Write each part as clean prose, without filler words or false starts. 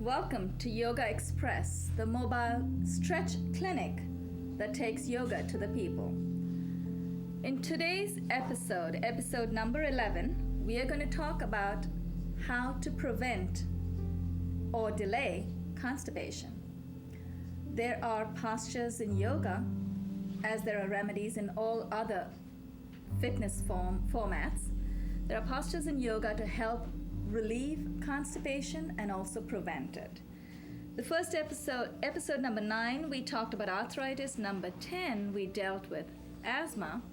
Welcome to Yogaxpress, the mobile stretch clinic that takes yoga to the people. In today's episode number 11, we are going to talk about how to prevent or delay constipation. There are postures in yoga, as there are remedies in all other fitness formats. There are postures in yoga to help relieve constipation and also prevent it. The first episode number 9, we talked about arthritis. Number 10, we dealt with asthma.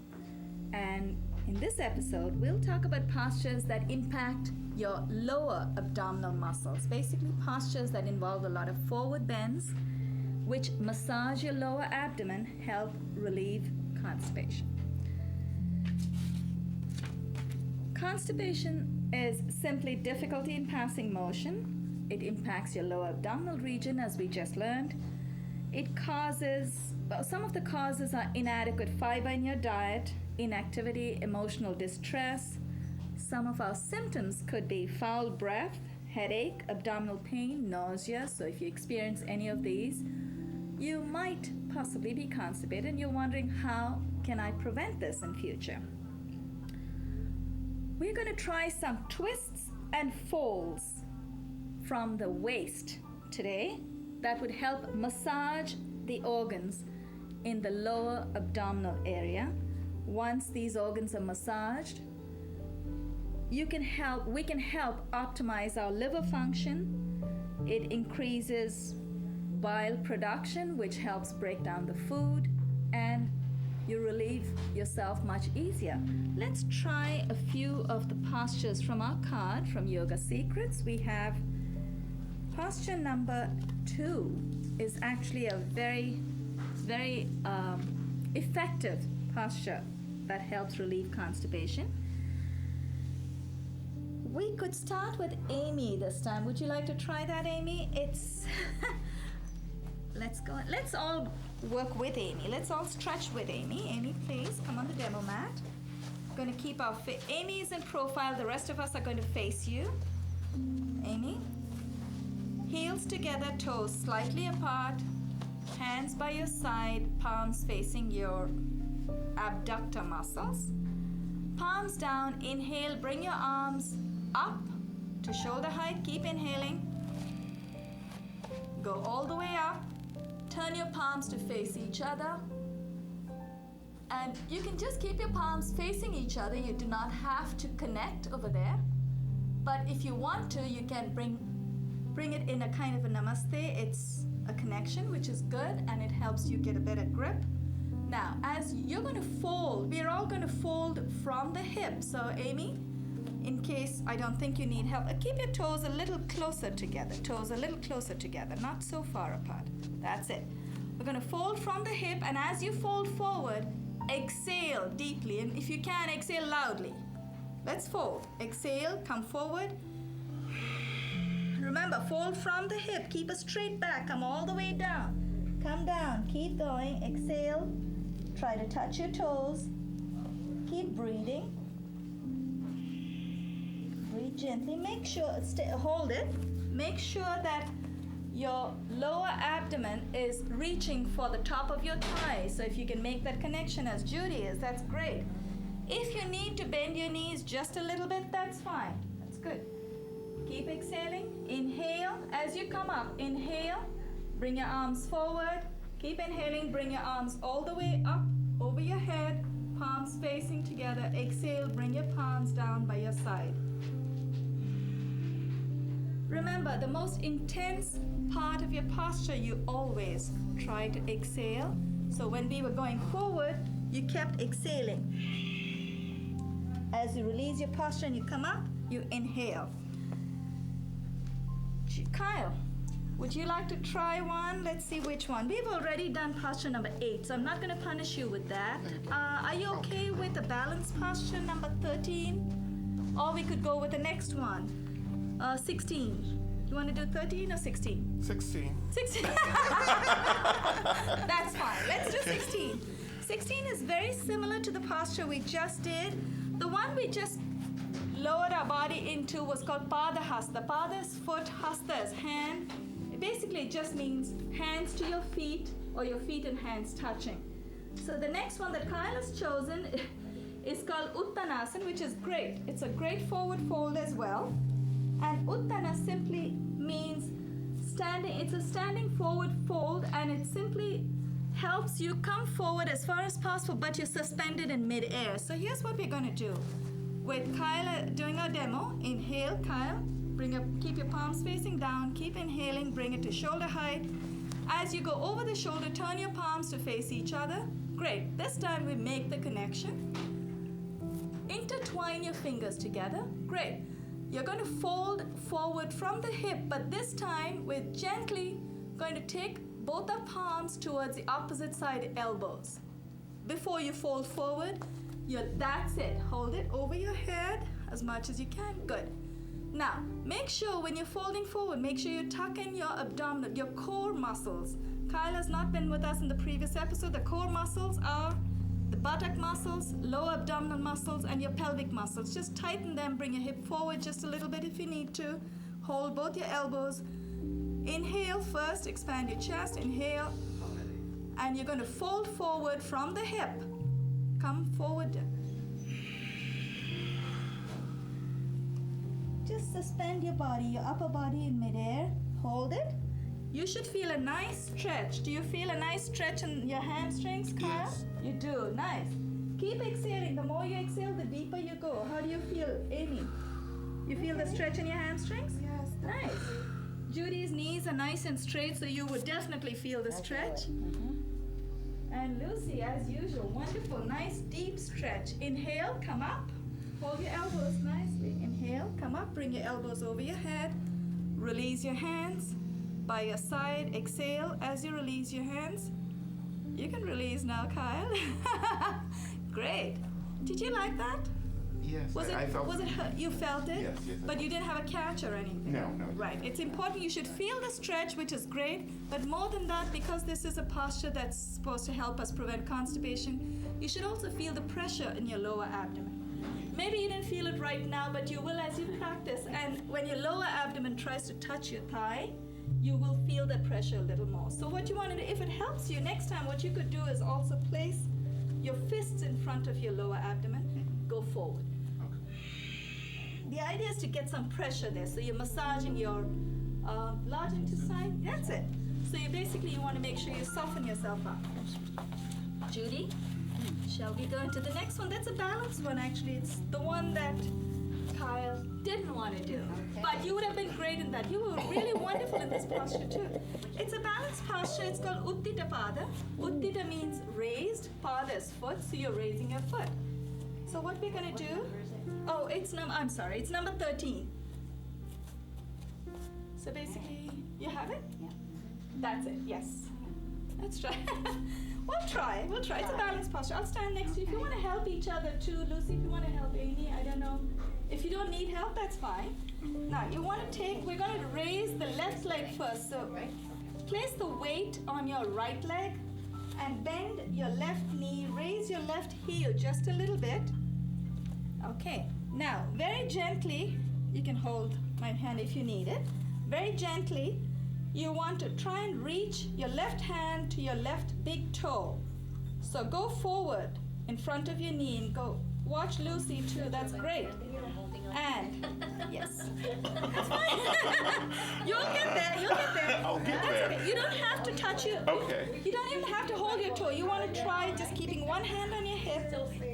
And in this episode, we'll talk about postures that impact your lower abdominal muscles. Basically, postures that involve a lot of forward bends, which massage your lower abdomen, help relieve constipation. Constipation is simply difficulty in passing motion. It impacts your lower abdominal region, as we just learned. Some of the causes are inadequate fiber in your diet, inactivity, emotional distress. Some of our symptoms could be foul breath, headache, abdominal pain, nausea. So if you experience any of these, you might possibly be constipated and you're wondering, how can I prevent this in future? We're going to try some twists and folds from the waist today that would help massage the organs in the lower abdominal area. Once these organs are massaged, we can help optimize our liver function. It increases bile production, which helps break down the food, and you relieve yourself much easier. Let's try a few of the postures from our card from Yoga Secrets. We have posture number 2 is actually a very, very effective posture that helps relieve constipation. We could start with Amy this time. Would you like to try that, Amy? Let's all work with Amy. Let's all stretch with Amy. Amy, please come on the demo mat. Going to keep our Amy is in profile. The rest of us are going to face you. Amy, heels together, toes slightly apart, hands by your side, palms facing your abductor muscles. Palms down. Inhale, bring your arms up to shoulder height. Keep inhaling. Go all the way up. Turn your palms to face each other. And you can just keep your palms facing each other. You do not have to connect over there. But if you want to, you can bring it in a kind of a namaste. It's a connection, which is good, and it helps you get a better grip. Now, as you're going to fold, we're all going to fold from the hip. So, Amy, in case I don't think you need help, keep your toes a little closer together. Toes a little closer together, not so far apart. That's it. We're going to fold from the hip, and as you fold forward, exhale deeply. And if you can, exhale loudly. Let's fold. Exhale, come forward. Remember, fold from the hip. Keep a straight back. Come all the way down. Come down. Keep going. Exhale. Try to touch your toes. Keep breathing. Breathe gently. Make sure, hold it. Make sure that your lower abdomen is reaching for the top of your thigh. So if you can make that connection as Judy is, that's great. If you need to bend your knees just a little bit, that's fine. That's good. Keep exhaling. Inhale. As you come up, inhale. Bring your arms forward. Keep inhaling. Bring your arms all the way up over your head. Palms facing together. Exhale. Bring your palms down by your side. Remember, the most intense part of your posture, you always try to exhale. So when we were going forward, you kept exhaling. As you release your posture and you come up, you inhale. Kyle, would you like to try one? Let's see which one. We've already done posture number 8, so I'm not going to punish you with that. Are you okay with the balance posture number 13? Or we could go with the next one. 16. You want to do 13 or 16? 16. 16. That's fine. Let's do 16. 16 is very similar to the posture we just did. The one we just lowered our body into was called Pada Hasta. Pada is foot, Hasta is hand. basically it just means hands to your feet or your feet and hands touching. So the next one that Kyle has chosen is called Uttanasana, which is great. It's a great forward fold as well. And Uttana simply means standing. It's a standing forward fold, and it simply helps you come forward as far as possible, but you're suspended in mid-air. So here's what we're going to do. With Kyle doing our demo, inhale, Kyle, keep your palms facing down, keep inhaling, bring it to shoulder height. As you go over the shoulder, turn your palms to face each other. Great. This time we make the connection. Intertwine your fingers together. Great. You're going to fold forward from the hip, but this time we're gently going to take both our palms towards the opposite side elbows. Before you fold forward, that's it. Hold it over your head as much as you can. Good. Now, make sure when you're folding forward, make sure you tuck in your abdominal, your core muscles. Kyle has not been with us in the previous episode. The core muscles are the buttock muscles, lower abdominal muscles, and your pelvic muscles. Just tighten them, bring your hip forward just a little bit if you need to. Hold both your elbows. Inhale first, expand your chest, inhale. And you're going to fold forward from the hip. Come forward. Just suspend your body, your upper body in midair. Hold it. You should feel a nice stretch. Do you feel a nice stretch in your hamstrings, Kyle? Yes. You do. Nice. Keep exhaling. The more you exhale, the deeper you go. How do you feel, Amy? You feel the stretch in your hamstrings? Yes. Nice. Judy's knees are nice and straight, so you would definitely feel the stretch. And Lucy, as usual, wonderful, nice deep stretch. Inhale, come up. Hold your elbows nicely. Inhale, come up, bring your elbows over your head. Release your hands by your side. Exhale as you release your hands. You can release now, Kyle. Great. Did you like that? Yes, I felt was it you felt it? Yes, But you didn't have a catch or anything? No. Right. It's important you should feel the stretch, which is great, but more than that, because this is a posture that's supposed to help us prevent constipation, you should also feel the pressure in your lower abdomen. Maybe you didn't feel it right now, but you will as you practice. And when your lower abdomen tries to touch your thigh, you will feel the pressure a little more. So what you want to do, if it helps you, next time what you could do is also place your fists in front of your lower abdomen. Go forward. The idea is to get some pressure there. So you're massaging your large intestine. That's it. So you want to make sure you soften yourself up. Judy, shall we go into the next one? That's a balanced one, actually. It's the one that Kyle didn't want to do. But you would have been great in that. You were really wonderful in this posture too. It's a balanced posture. It's called Uddita Pada. Uddita means raised. Pada is foot, so you're raising your foot. So what we're going to do, it's number 13. So basically, you have it? Yeah. That's it, yes. Let's try. We'll try. It's a balanced posture. I'll stand next to you. If you want to help each other too, Lucy, if you want to help Amy, I don't know. If you don't need help, that's fine. Now, we're going to raise the left leg first. So place the weight on your right leg and bend your left knee. Raise your left heel just a little bit. Okay. Now, very gently, you can hold my hand if you need it. Very gently, you want to try and reach your left hand to your left big toe. So go forward in front of your knee and go. Watch Lucy too, that's great. And, yes. That's fine. You'll get there. I'll get That's there. okay. You don't have to touch your, Okay. You don't even have to hold your toe. You want to try just keeping one hand on your hip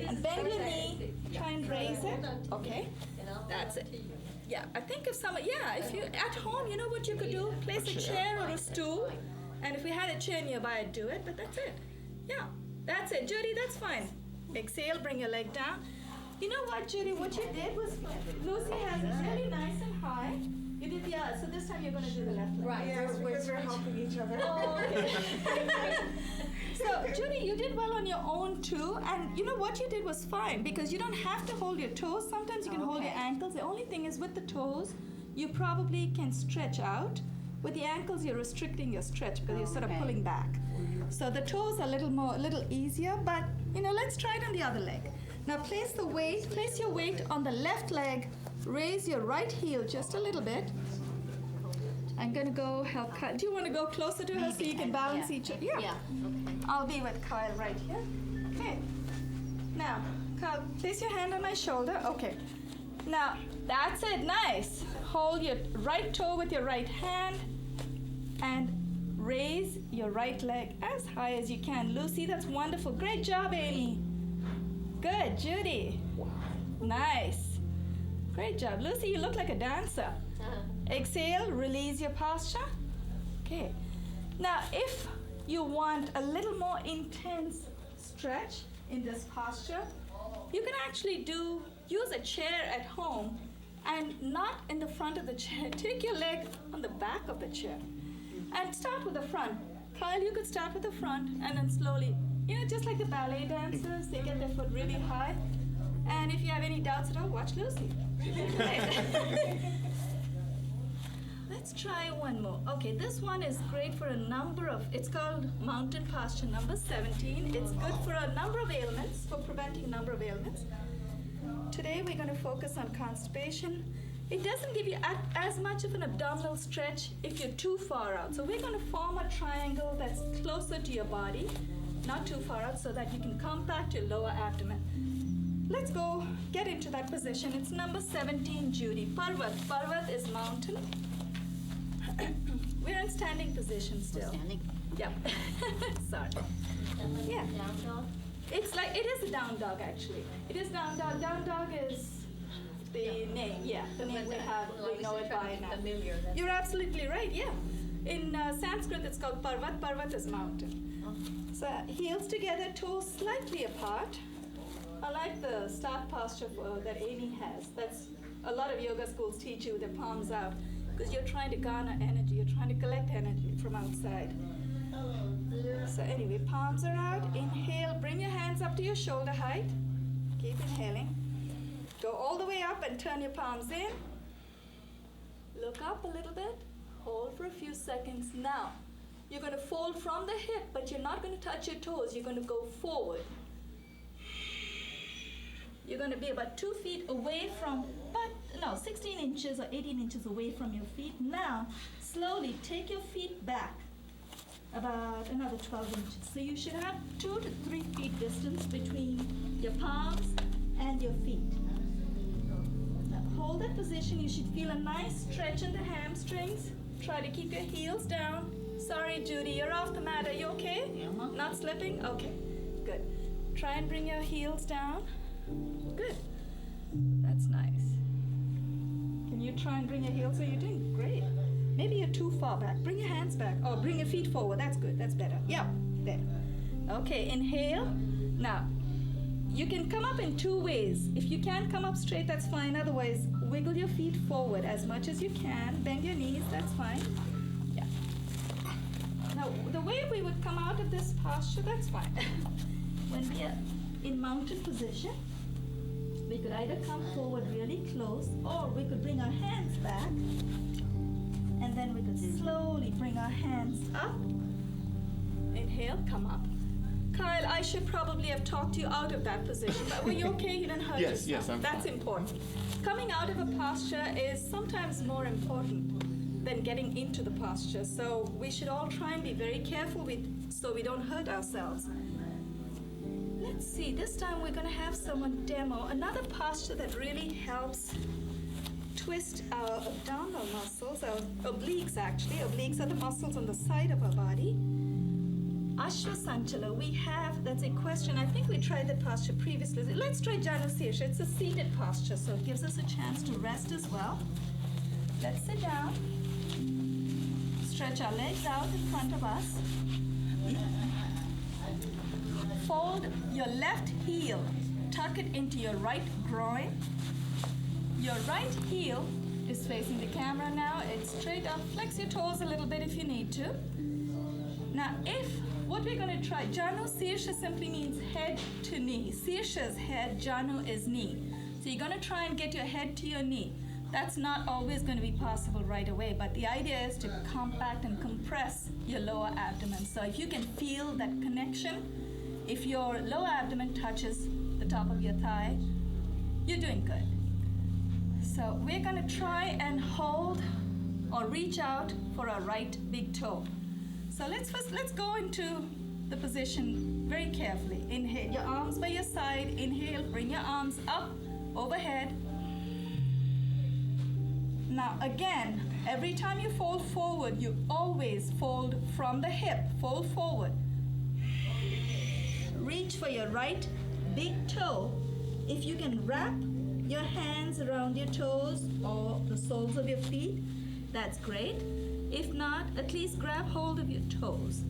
and bend your knee. Try and raise it. Okay. That's it. Yeah, I think if you at home, you know what you could do? Place a chair or a stool. And if we had a chair nearby, I'd do it, but that's it. Yeah, that's it. Judy, that's fine. Exhale, bring your leg down. You know what, Judy, what you did was, Lucy has it really nice and high. You did the other, so this time you're going to do the left leg. Right. Yes, we're helping each other. Oh, okay. So, Judy, you did well on your own too, and you know what you did was fine because you don't have to hold your toes. Sometimes you can hold your ankles. The only thing is with the toes, you probably can stretch out. With the ankles, you're restricting your stretch because you're sort of pulling back. So the toes are a little easier, but let's try it on the other leg. Now place your weight on the left leg. Raise your right heel just a little bit. I'm gonna go help Kyle. Do you want to go closer to her so you can balance each other? Yeah. Okay. I'll be with Kyle right here. Okay. Now, Kyle, place your hand on my shoulder. Okay. Now, that's it. Nice. Hold your right toe with your right hand and raise your right leg as high as you can. Lucy, that's wonderful. Great job, Amy. Good, Judy. Nice. Great job. Lucy, you look like a dancer. Exhale, release your posture. Okay. Now, if you want a little more intense stretch in this posture, you can actually use a chair at home and not in the front of the chair. Take your leg on the back of the chair and start with the front. Kyle, you could start with the front and then slowly, just like the ballet dancers, they get their foot really high. And if you have any doubts at all, watch Lucy. Let's try one more. Okay, this one is great for it's called mountain posture number 17. It's good for a number of ailments, for preventing a number of ailments. Today we're going to focus on constipation. It doesn't give you as much of an abdominal stretch if you're too far out. So we're going to form a triangle that's closer to your body, not too far out, so that you can compact your lower abdomen. Let's go get into that position. It's number 17, Judy. Parvat. Parvat is mountain. We're in standing position still. Standing? Yep. Sorry. Yeah. Down dog? It is a down dog actually. It is down dog. Down dog is the name. Yeah, the name we have. We know it by now. Familiar. You're absolutely right. Yeah. In Sanskrit, it's called Parvat. Parvat is mountain. So heels together, toes slightly apart. I like the start posture that Amy has. That's a lot of yoga schools teach you with their palms out because you're trying to garner energy. You're trying to collect energy from outside. So anyway, palms are out. Inhale, bring your hands up to your shoulder height. Keep inhaling. Go all the way up and turn your palms in. Look up a little bit. Hold for a few seconds. Now, you're going to fold from the hip, but you're not going to touch your toes. You're going to go forward. You're going to be about 2 feet away from, 16 inches or 18 inches away from your feet. Now, slowly take your feet back about another 12 inches. So you should have 2 to 3 feet distance between your palms and your feet. Now, hold that position. You should feel a nice stretch in the hamstrings. Try to keep your heels down. Sorry, Judy, you're off the mat. Are you okay? Yeah. Not slipping? Okay, good. Try and bring your heels down. Good. That's nice. Can you try and bring your heels? So you're doing great. Maybe you're too far back. Bring your hands back. Oh, bring your feet forward. That's good. That's better. Yeah, there. Okay, inhale. Now, you can come up in 2 ways. If you can't come up straight, that's fine. Otherwise, wiggle your feet forward as much as you can. Bend your knees. That's fine. Yeah. Now, the way we would come out of this posture, that's fine. When we are in mountain position, we could either come forward really close, or we could bring our hands back, and then we could slowly bring our hands up. Inhale, come up. Kyle, I should probably have talked you out of that position, but were you okay? You didn't hurt yourself? Yes, I'm That's fine. important. Coming out of a posture is sometimes more important than getting into the posture, so we should all try and be very careful so we don't hurt ourselves. Let's see, this time we're going to have someone demo another posture that really helps twist our abdominal muscles, our obliques actually. Obliques are the muscles on the side of our body. Ashwasanchala, that's a question. I think we tried that posture previously. Let's try Janu Sirsha. It's a seated posture, so it gives us a chance to rest as well. Let's sit down. Stretch our legs out in front of us. Fold your left heel, tuck it into your right groin. Your right heel is facing the camera now. It's straight up. Flex your toes a little bit if you need to. Now, what we're going to try, Janu Sirsha simply means head to knee. Sirsha is head, Janu is knee. So you're going to try and get your head to your knee. That's not always going to be possible right away, but the idea is to compact and compress your lower abdomen. So if you can feel that connection, if your lower abdomen touches the top of your thigh, you're doing good. So we're going to try and hold or reach out for a right big toe. So let's go into the position very carefully. Inhale, your arms by your side. Inhale, bring your arms up overhead. Now again, every time you fold forward, you always fold from the hip. Fold forward. Reach for your right big toe. If you can wrap your hands around your toes or the soles of your feet, that's great. If not, at least grab hold of your toes.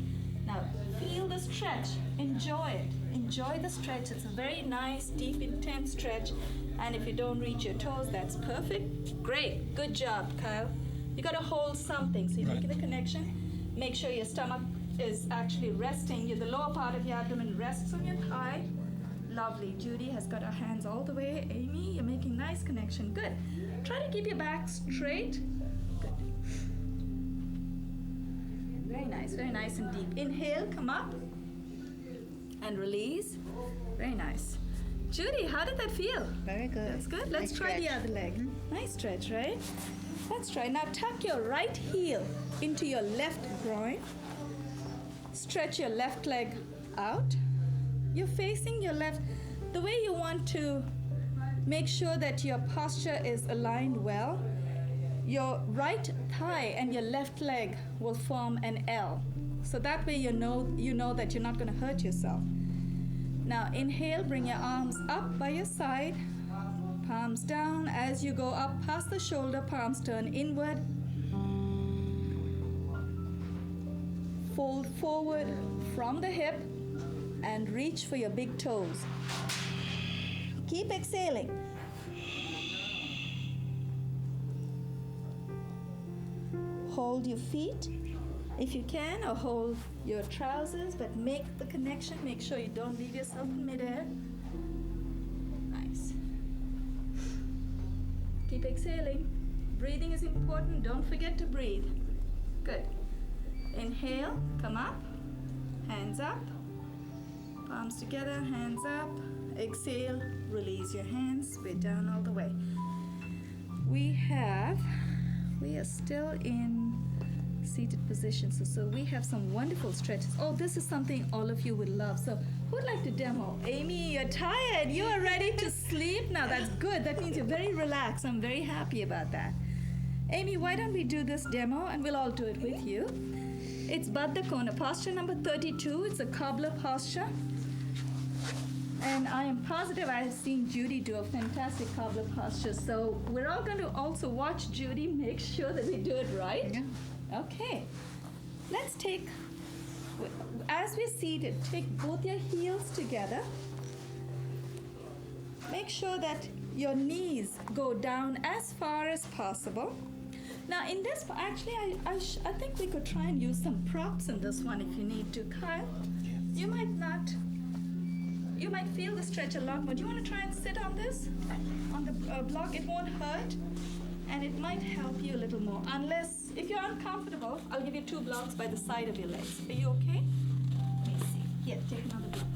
Now feel the stretch. Enjoy it. Enjoy the stretch. It's a very nice, deep, intense stretch. And if you don't reach your toes, that's perfect. Great. Good job, Kyle. You got to hold something. So you make the connection. Make sure your stomach is actually resting. The lower part of your abdomen rests on your thigh. Lovely. Judy has got her hands all the way. Amy, you're making nice connection. Good. Try to keep your back straight. Good. Very nice and deep. Inhale, come up. And release. Very nice. Judy, how did that feel? Very good. That's good. Let's try the other leg. Mm-hmm. Nice stretch, right? Let's try. Now tuck your right heel into your left groin. Stretch your left leg out. You're facing your left. The way you want to make sure that your posture is aligned well, your right thigh and your left leg will form an L. So that way you know that you're not going to hurt yourself. Now inhale, bring your arms up by your side, palms down. As you go up past the shoulder, palms turn inward. Fold forward from the hip and reach for your big toes. Keep exhaling. Hold your feet if you can, or hold your trousers, but make the connection. Make sure you don't leave yourself in midair. Nice. Keep exhaling. Breathing is important. Don't forget to breathe. Good. Inhale, come up, hands up, palms together, hands up. Exhale, release your hands, way down all the way. We are still in seated position, so we have some wonderful stretches. Oh, this is something all of you would love. So who would like to demo? Amy, you're tired. You are ready to sleep now. That's good. That means you're very relaxed. I'm very happy about that. Amy, why don't we do this demo and we'll all do it with you. It's Baddha Kona, posture number 32. It's a cobbler posture. And I am positive I have seen Judy do a fantastic cobbler posture. So we're all going to also watch Judy, make sure that we do it right. Yeah. Okay. Let's take, as we're seated, take both your heels together. Make sure that your knees go down as far as possible. Now in this, actually, I think we could try and use some props in this one if you need to. Kyle, you might feel the stretch a lot more. Do you want to try and sit on this, on the block? It won't hurt, and it might help you a little more. Unless, if you're uncomfortable, I'll give you 2 blocks by the side of your legs. Are you okay? Let me see. Here, take another block.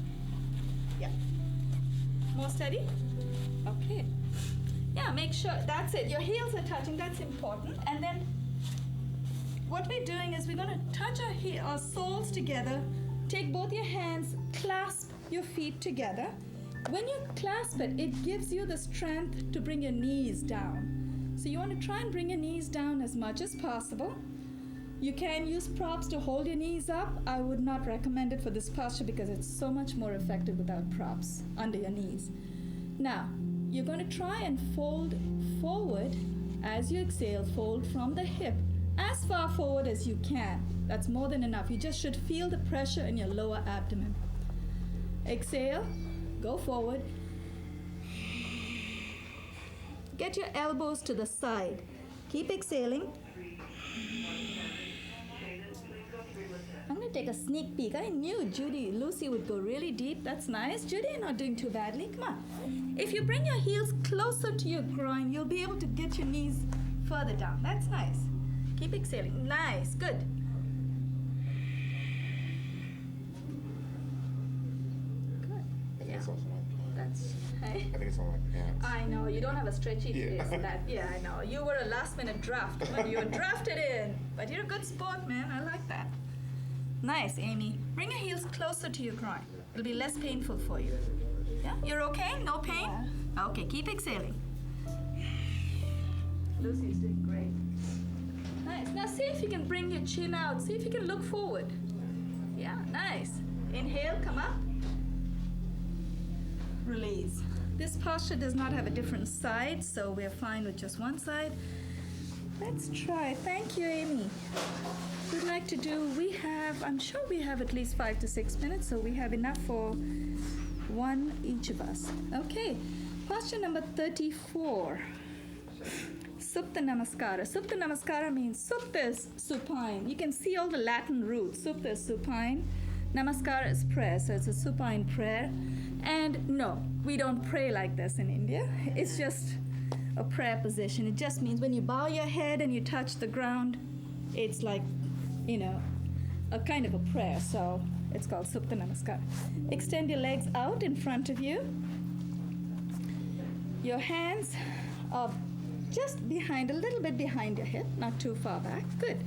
Yeah. More steady? Okay. Yeah, make sure, that's it. Your heels are touching, that's important. And then what we're doing is we're going to touch our soles together. Take both your hands, clasp your feet together. When you clasp it, it gives you the strength to bring your knees down. So you want to try and bring your knees down as much as possible. You can use props to hold your knees up. I would not recommend it for this posture because it's so much more effective without props under your knees. Now, you're going to try and fold forward as you exhale. Fold from the hip as far forward as you can. That's more than enough. You just should feel the pressure in your lower abdomen. Exhale, go forward. Get your elbows to the side. Keep exhaling. I'm going to take a sneak peek. I knew Lucy would go really deep. That's nice. Judy, you're not doing too badly. Come on. If you bring your heels closer to your groin, you'll be able to get your knees further down. That's nice. Keep exhaling. Nice. Good. Good. Yeah. That's, hey? I think face on my pants. I know, you don't have a stretchy Yeah. face. Yeah, I know. You were a last-minute draft when you were drafted in. But you're a good sport, man. I like that. Nice, Amy. Bring your heels closer to your groin. It'll be less painful for you. Yeah, you're okay? No pain? Yeah. Okay, keep exhaling. Lucy's doing great. Nice. Now see if you can bring your chin out. See if you can look forward. Yeah, nice. Inhale, come up. Release. This posture does not have a different side, so we're fine with just one side. Let's try. Thank you, Amy. We'd like to do, I'm sure we have at least 5 to 6 minutes, so we have enough for one each of us. Okay, posture number 34. Supta Namaskara. Supta Namaskara means Supta is supine. You can see all the Latin roots. Supta is supine. Namaskara is prayer, so it's a supine prayer. And no, we don't pray like this in India. It's just a prayer position. It just means when you bow your head and you touch the ground, it's like, a kind of a prayer. So it's called Supta Namaskara. Extend your legs out in front of you. Your hands are just behind, a little bit behind your hip, not too far back. Good.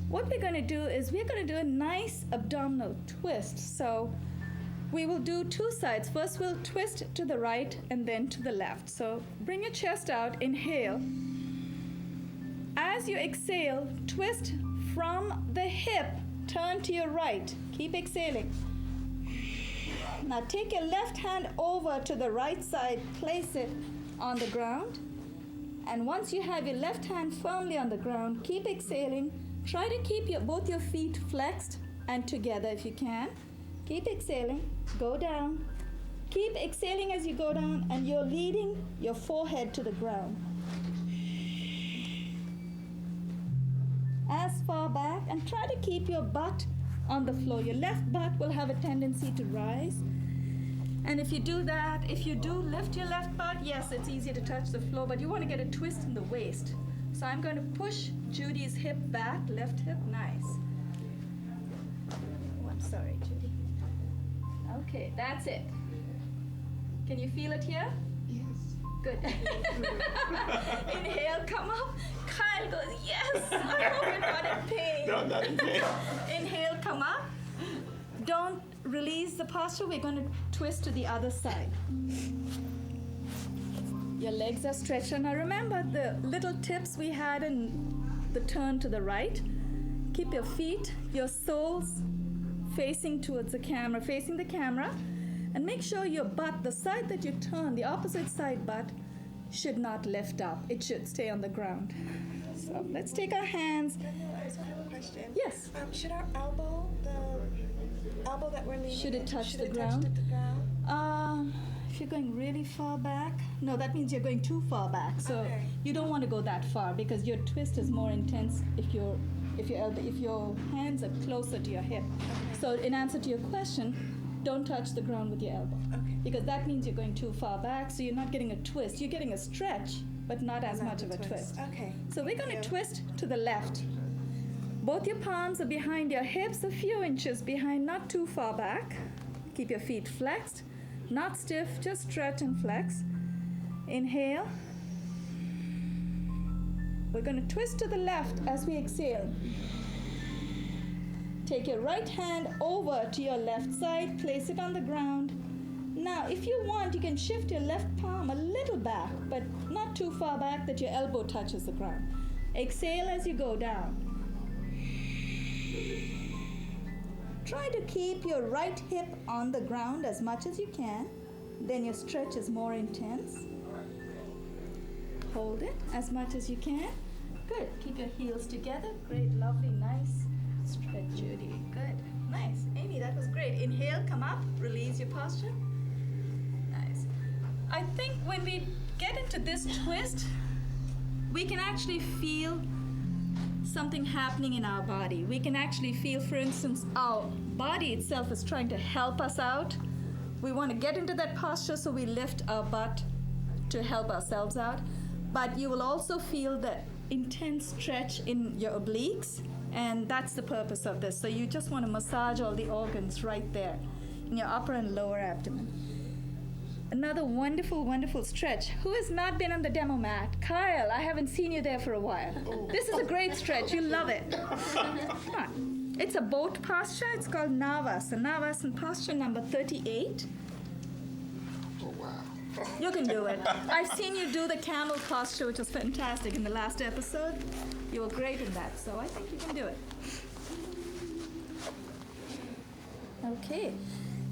What we're going to do is we're going to do a nice abdominal twist. So we will do two sides. First, we'll twist to the right and then to the left. So bring your chest out, inhale. As you exhale, twist from the hip, turn to your right. Keep exhaling. Now take your left hand over to the right side, place it on the ground. And once you have your left hand firmly on the ground, keep exhaling. Try to keep both your feet flexed and together if you can. Keep exhaling. Go down. Keep exhaling as you go down, and you're leading your forehead to the ground. As far back, and try to keep your butt on the floor. Your left butt will have a tendency to rise. And if you do that, if you do lift your left butt, yes, it's easy to touch the floor, but you want to get a twist in the waist. So I'm going to push Judy's hip back, left hip, nice. Oh, I'm sorry, Judy. Okay, that's it. Can you feel it here? Yes. Good. Inhale, come up. Kyle goes, yes. I hope you're not in pain. No, not in pain. Inhale, come up. Don't release the posture. We're going to twist to the other side. Your legs are stretched. And now remember the little tips we had in the turn to the right. Keep your feet, your soles facing towards the camera, facing the camera. And make sure your butt, the side that you turn, the opposite side butt, should not lift up. It should stay on the ground. So let's take our hands. I have a question. Yes. Should our elbow, the elbow that we're leaning, Should it touch the touch ground? the ground? If you're going really far back, no, that means you're going too far back. So Okay. you don't want to go that far because your twist is more intense if your hands are closer to your hip. Okay. So in answer to your question, don't touch the ground with your elbow. Okay. Because that means you're going too far back, so you're not getting a twist. You're getting a stretch, but not as much of a twist. Okay. So we're going Thank to you. twist to the left. Both your palms are behind your hips, a few inches behind, not too far back. Keep your feet flexed, not stiff, just stretch and flex. Inhale. We're going to twist to the left as we exhale. Take your right hand over to your left side, place it on the ground. Now, if you want, you can shift your left palm a little back, but not too far back that your elbow touches the ground. Exhale as you go down. Try to keep your right hip on the ground as much as you can. Then your stretch is more intense. Hold it as much as you can. Good. Keep your heels together. Great, lovely, nice stretch, Judy. Good. Nice. Amy, that was great. Inhale, come up, release your posture. Nice. I think when we get into this twist, we can actually feel something happening in our body. We can actually feel, for instance, our body itself is trying to help us out. We want to get into that posture, so we lift our butt to help ourselves out. But you will also feel the intense stretch in your obliques, and that's the purpose of this. So you just want to massage all the organs right there in your upper and lower abdomen. Another wonderful, wonderful stretch. Who has not been on the demo mat? Kyle, I haven't seen you there for a while. This is a great stretch. You love it. Come on. It's a boat posture. It's called Navasana. Navasana posture number 38. Oh, wow. You can do it. I've seen you do the camel posture, which was fantastic in the last episode. You were great in that, so I think you can do it. Okay.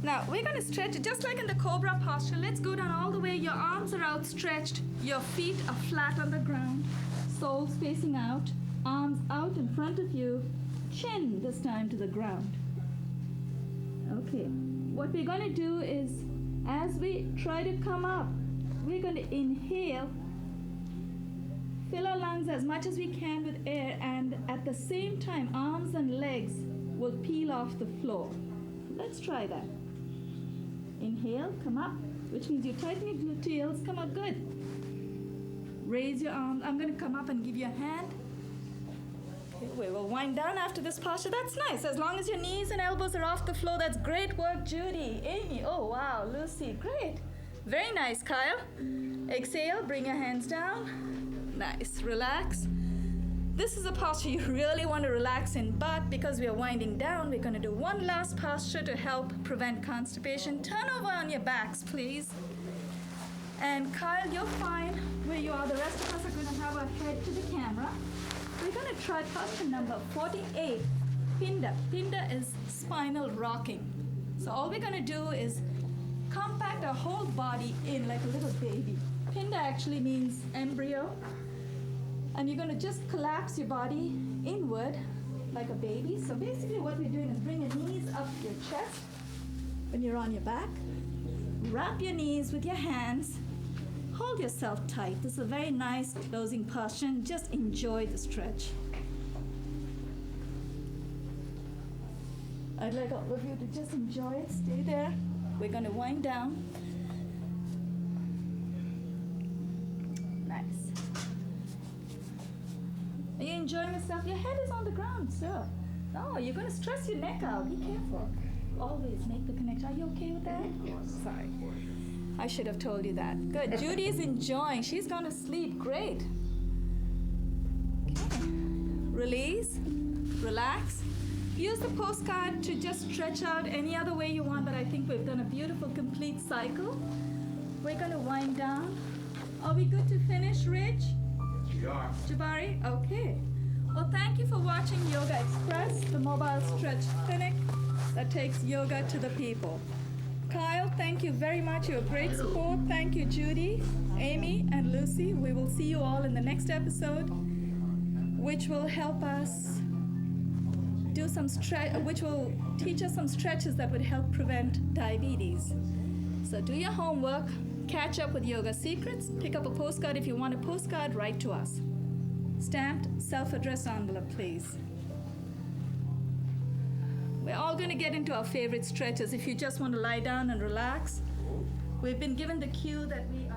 Now, we're going to stretch it just like in the cobra posture. Let's go down all the way. Your arms are outstretched. Your feet are flat on the ground. Soles facing out. Arms out in front of you. Chin this time to the ground. Okay. What we're going to do is, as we try to come up, we're going to inhale. Fill our lungs as much as we can with air, and at the same time, arms and legs will peel off the floor. Let's try that. Inhale, come up, which means you tighten your gluteals, come up, good. Raise your arms. I'm going to come up and give you a hand. Okay, we will wind down after this posture. That's nice. As long as your knees and elbows are off the floor, that's great work, Judy. Amy, oh wow, Lucy, great. Very nice, Kyle. Exhale, bring your hands down. Nice, relax. This is a posture you really want to relax in, but because we are winding down, we're going to do one last posture to help prevent constipation. Turn over on your backs, please. And Kyle, you're fine where you are. The rest of us are going to have our head to the camera. We're going to try posture number 48, Pinda. Pinda is spinal rocking. So all we're going to do is compact our whole body in like a little baby. Pinda actually means embryo. And you're going to just collapse your body inward like a baby. So basically what we're doing is bring your knees up to your chest when you're on your back. Wrap your knees with your hands. Hold yourself tight. This is a very nice closing posture, and just enjoy the stretch. I'd like all of you to just enjoy it. Stay there. We're going to wind down. Nice. Are you enjoying yourself? Your head is on the ground, sir. No, you're going to stress your neck out. Be careful. Always make the connection. Are you okay with that? Sorry. I should have told you that. Good. Judy is enjoying. She's going to sleep. Great. Okay. Release. Relax. Use the postcard to just stretch out any other way you want, but I think we've done a beautiful, complete cycle. We're going to wind down. Are we good to finish, Rich? Jabari? Okay. Well, thank you for watching Yogaxpress, the mobile stretch clinic that takes yoga to the people. Kyle, thank you very much. You're a great support. Thank you, Judy, Amy, and Lucy. We will see you all in the next episode, which will help us do some which will teach us some stretches that would help prevent diabetes. So do your homework. Catch up with Yoga Secrets. Pick up a postcard. If you want a postcard, write to us. Stamped, self-addressed envelope, please. We're all going to get into our favorite stretches. If you just want to lie down and relax, we've been given the cue that we